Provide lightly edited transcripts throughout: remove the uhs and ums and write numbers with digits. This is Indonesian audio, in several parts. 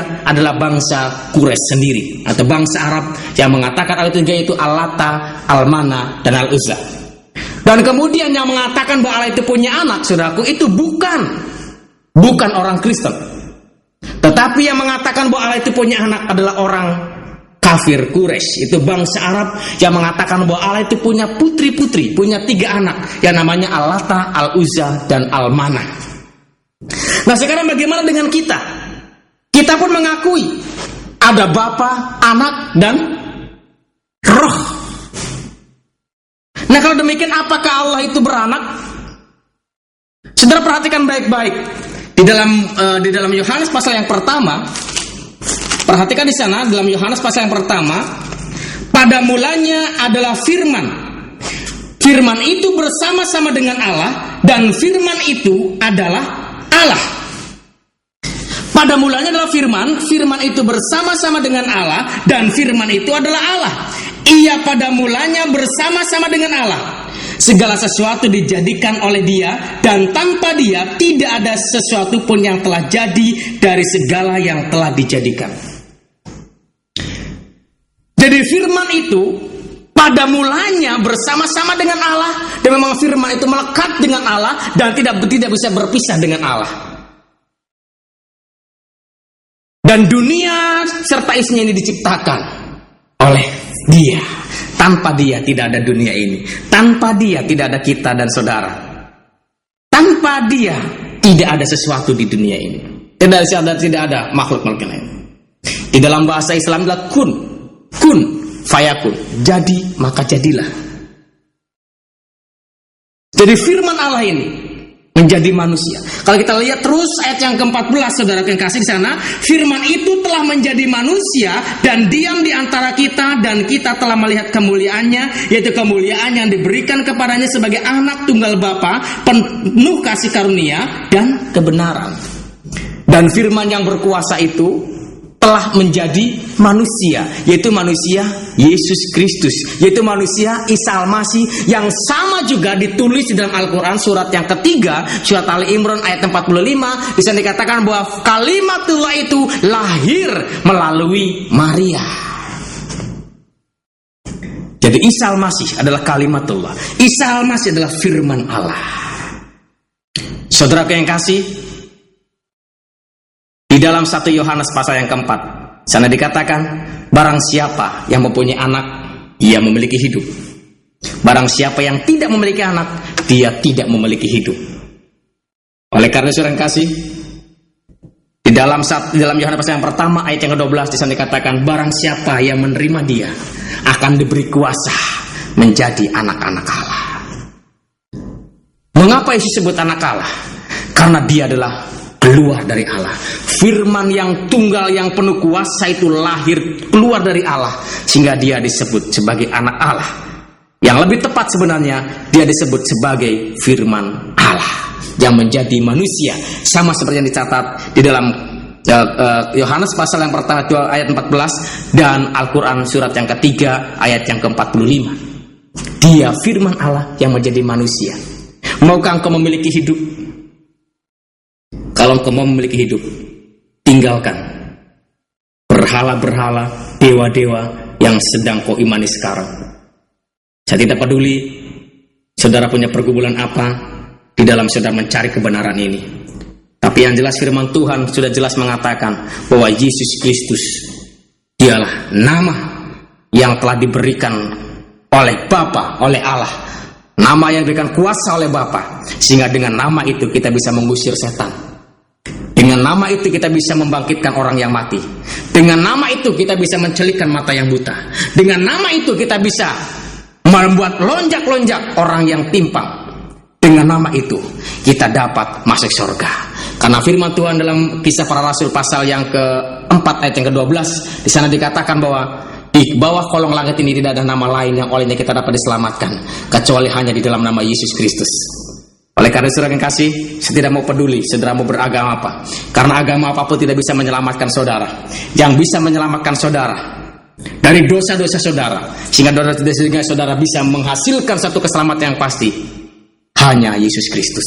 ketiga adalah bangsa Quraisy sendiri atau bangsa Arab yang mengatakan Allah itu yaitu Al-Lata, Al-Mana, dan Al-Uzza. Dan kemudian yang mengatakan bahwa Allah itu punya anak, saudaraku, itu bukan orang Kristen. Tetapi yang mengatakan bahwa Allah itu punya anak adalah orang kafir Quraisy. Itu bangsa Arab yang mengatakan bahwa Allah itu punya putri-putri, punya 3 anak yang namanya Al-Lata, Al-Uzza, dan Al-Mana. Nah, sekarang bagaimana dengan kita? Kita pun mengakui ada Bapa, Anak, dan Roh. Nah, kalau demikian apakah Allah itu beranak? Saudara perhatikan baik-baik. Di dalam Yohanes pasal yang pertama, perhatikan di sana dalam Yohanes pasal yang pertama, pada mulanya adalah firman. Firman itu bersama-sama dengan Allah dan firman itu adalah Allah. Pada mulanya adalah firman, firman itu bersama-sama dengan Allah dan firman itu adalah Allah. Ia pada mulanya bersama-sama dengan Allah. Segala sesuatu dijadikan oleh Dia dan tanpa Dia tidak ada sesuatu pun yang telah jadi dari segala yang telah dijadikan. Jadi firman itu pada mulanya bersama-sama dengan Allah, dan memang firman itu melekat dengan Allah dan tidak bisa berpisah dengan Allah. Dan dunia serta isinya ini diciptakan oleh Dia. Tanpa Dia tidak ada dunia ini. Tanpa Dia tidak ada kita dan saudara. Tanpa Dia tidak ada sesuatu di dunia ini. Tidak ada makhluk-makhluk lain. Di dalam bahasa Islam adalah kun fayakun. Jadi maka jadilah. Jadi firman Allah ini menjadi manusia. Kalau kita lihat terus ayat yang ke-14, saudara yang kasih di sana, firman itu telah menjadi manusia dan diam di antara kita, dan kita telah melihat kemuliaannya, yaitu kemuliaan yang diberikan kepadanya sebagai anak tunggal Bapa, penuh kasih karunia dan kebenaran. Dan firman yang berkuasa itu telah menjadi manusia, yaitu manusia Yesus Kristus, yaitu manusia Isa Al-Masih, yang sama juga ditulis di dalam Al-Quran surat yang ketiga, surat Ali Imran ayat 45. Di sana dikatakan bahwa kalimatullah itu lahir melalui Maria. Jadi Isa Al-Masih adalah kalimatullah, Isa Al-Masih adalah firman Allah. Saudara yang kasih, di dalam 1 Yohanes pasal yang ke-4, sana dikatakan, barang siapa yang mempunyai anak, ia memiliki hidup. Barang siapa yang tidak memiliki anak, dia tidak memiliki hidup. Oleh karena saudara yang kasih, di dalam Yohanes pasal yang pertama ayat yang ke-12, di sana dikatakan, barang siapa yang menerima Dia akan diberi kuasa menjadi anak-anak Allah. Mengapa Yesus sebut anak Allah? Karena Dia adalah keluar dari Allah. Firman yang tunggal yang penuh kuasa itu lahir keluar dari Allah, sehingga Dia disebut sebagai anak Allah. Yang lebih tepat sebenarnya, Dia disebut sebagai firman Allah yang menjadi manusia, sama seperti yang dicatat di dalam Yohanes pasal yang pertama ayat 14 dan Al-Quran surat yang ketiga ayat yang ke-45. Dia firman Allah yang menjadi manusia. Maukah engkau memiliki hidup? Kalau engkau mau memiliki hidup, tinggalkan berhala-berhala, dewa-dewa yang sedang kau imani sekarang. Saya tidak peduli saudara punya pergumulan apa di dalam saudara mencari kebenaran ini. Tapi yang jelas firman Tuhan sudah jelas mengatakan bahwa Yesus Kristus dialah nama yang telah diberikan oleh Bapa, oleh Allah. Nama yang diberikan kuasa oleh Bapa, sehingga dengan nama itu kita bisa mengusir setan. Dengan nama itu kita bisa membangkitkan orang yang mati. Dengan nama itu kita bisa mencelikkan mata yang buta. Dengan nama itu kita bisa membuat lonjak-lonjak orang yang timpang. Dengan nama itu kita dapat masuk surga. Karena firman Tuhan dalam Kisah Para Rasul pasal yang ke-4 ayat yang ke-12, di sana dikatakan bahwa di bawah kolong langit ini tidak ada nama lain yang olehnya kita dapat diselamatkan kecuali hanya di dalam nama Yesus Kristus. Oleh karena saudara yang kasih, saya tidak mau peduli saudara mau beragama apa, karena agama apapun tidak bisa menyelamatkan saudara. Yang bisa menyelamatkan saudara dari dosa-dosa saudara, sehingga saudara bisa menghasilkan satu keselamatan yang pasti, hanya Yesus Kristus.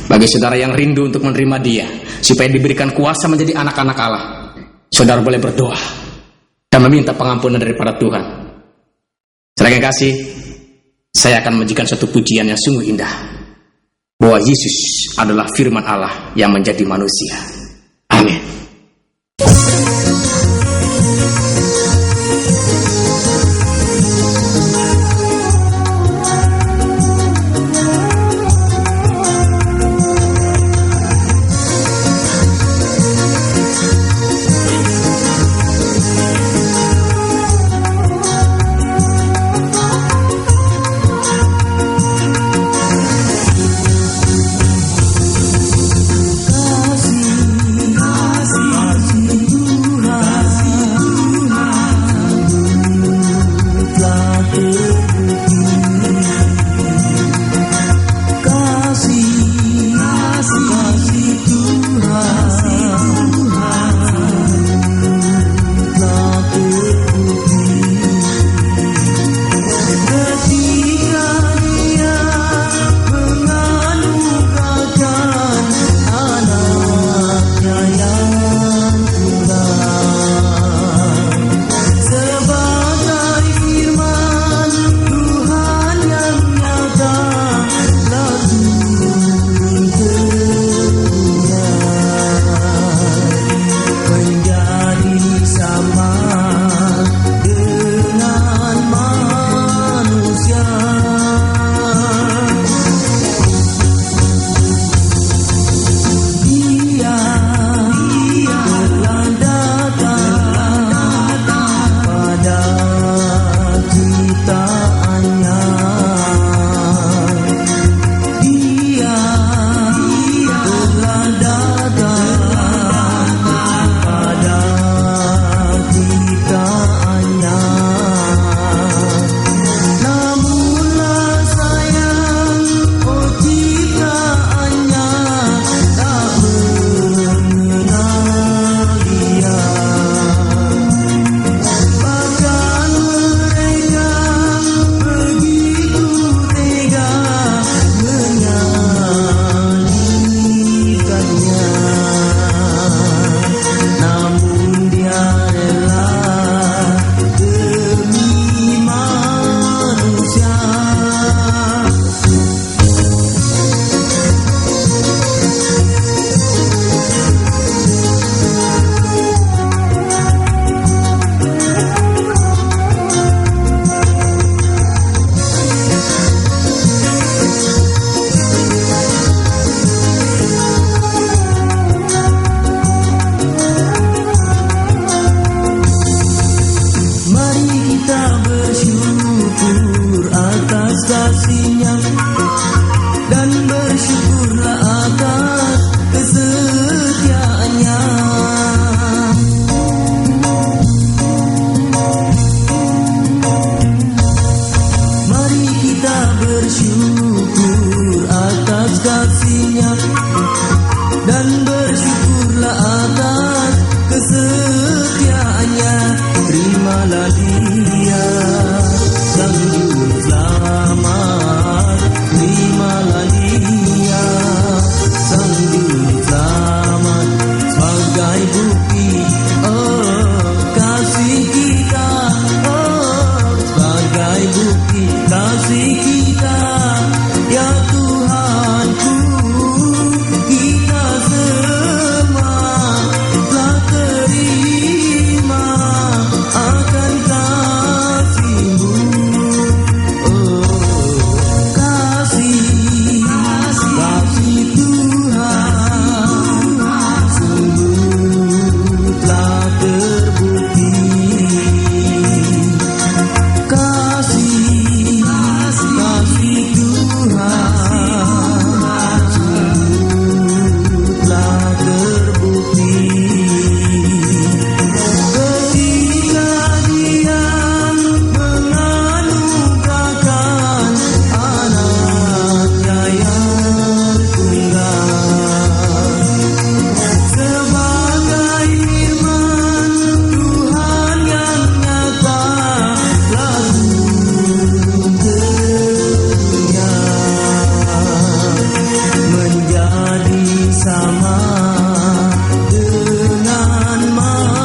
Bagi saudara yang rindu untuk menerima Dia, supaya diberikan kuasa menjadi anak-anak Allah, saudara boleh berdoa dan meminta pengampunan daripada Tuhan. Saudara yang kasih, saya akan menyajikan suatu pujian yang sungguh indah, bahwa Yesus adalah firman Allah yang menjadi manusia. Amin.